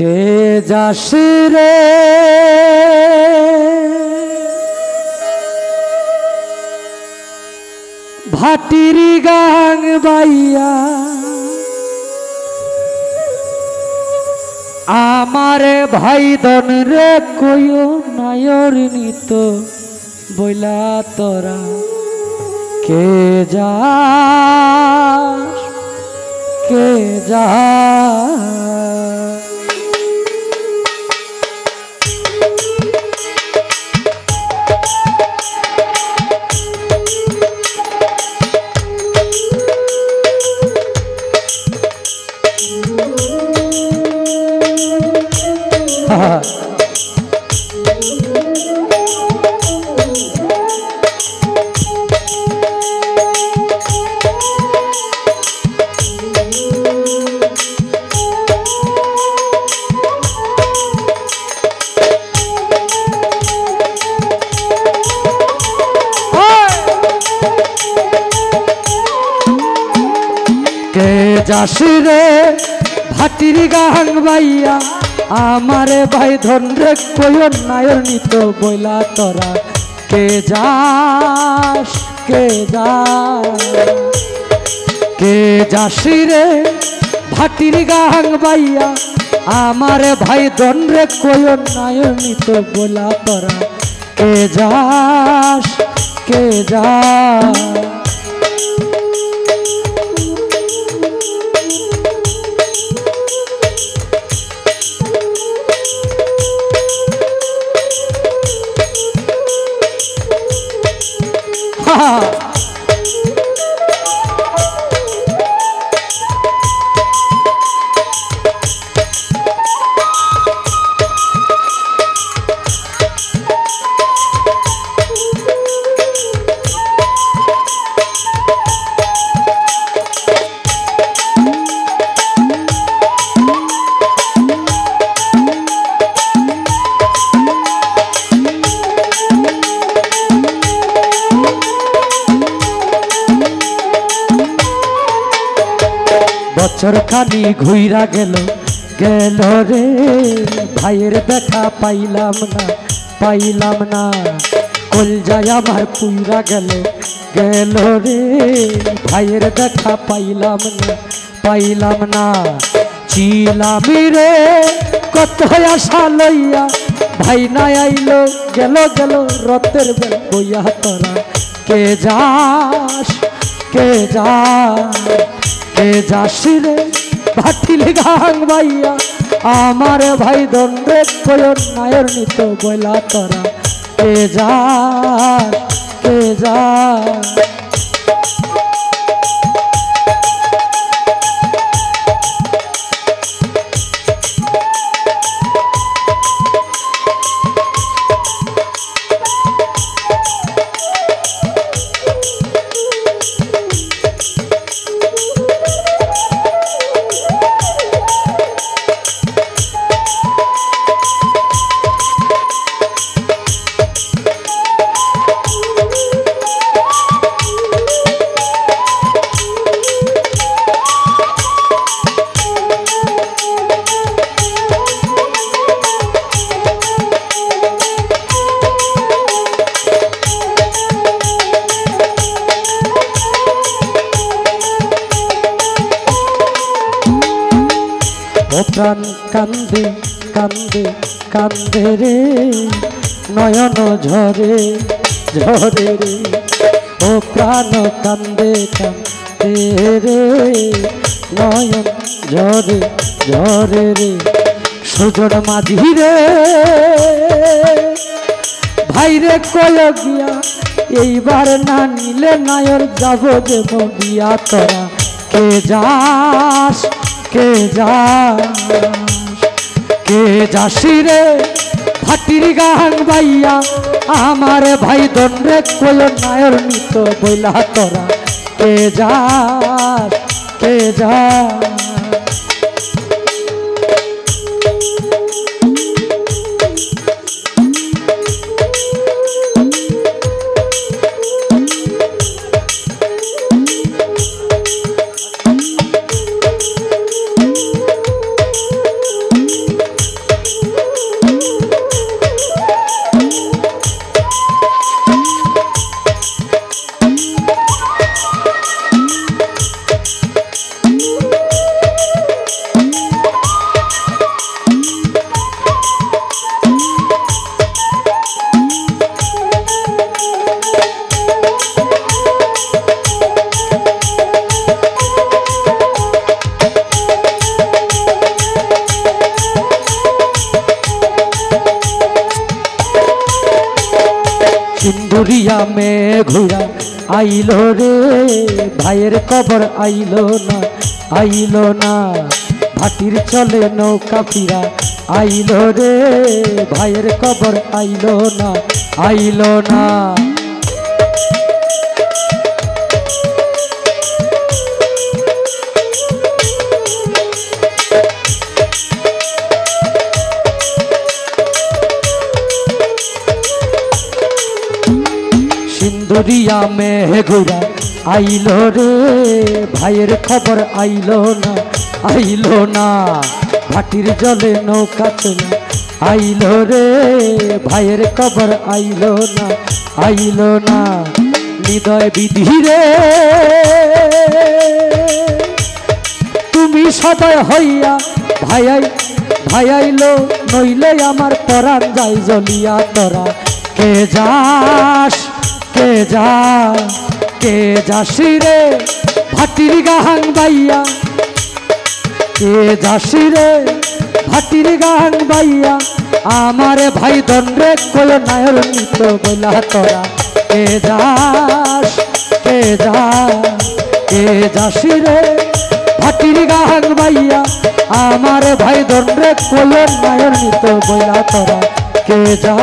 কে যাস রে ভাটির গাং বাইয়া আমার ভাই দন রে কইও নায়র নিত বইলা তোরা কে যাস কে যা যাস রে ভাটির গাং বাইয়া আমারে ভাই ধন রে কইও নায়র নিত বইলা তোরা কে যাস কে যাস রে ভাটির গাং বাইয়া আমারে ভাই ধন রে কইও নায়র নিত বইলা তোরা কে যাস কে যাস বছর খানি ঘুইরা গেল রে ভাইয়ের দেখা পাইলাম না কলজায় আমার পুইরা গেল রে ভাইয়ের দেখা পাইলাম না চিলামি রে কত আশা লইয়া ভাই না আইলো গেল রতের বেল বইয়া তোরা কে যাস কে যাস রে ভাটির গাং বাইয়া আমার ভাই দন রে কইও নায়র নিত বইলা তোরা কে যাস প্রাণ কান্দে রে নয়ন ঝরে রে ও প্রাণ কান্দে রে নয়ন ঝরে রে সুজন মাঝি রে ভাই রে কয় গিয়া এইবার না নিলে নায়র যাব যে মরিয়া তোরা কে যাস রে ভাটির গাং বাইয়া আমার ভাই দন রে কইও নায়র নিত বইলা তোরা কে যাস আইলো রে ভাইয়ের কবর আইলো না ভাটির চলে নৌকা ফিরা আইলো রে ভাইয়ের কবর আইলো না সিন্দুরিয়া মেঘুরা আইলো রে ভাইয়ের খবর আইলো না ভাটির জলে নৌকা চলে আইলো রে ভাইয়ের খবর আইলো না হৃদয় বিধি রে তুমি সদয় হইয়া ভাইয়াইলো নইলে আমার পরাণ যাই জ্বলিয়া তোরা কে যাসি রে ভাটির গাহাং বাইয়া কে যাসি রে ভাটির গাহাং বাইয়া আমারে ভাই দণ্ডে কয় নায়র নিত বইলা তোরা কে যাসি রে ভাটির গাহাং বাইয়া আমারে ভাই দণ্ডে কয় নায়র নিত বইলা তোরা কে যা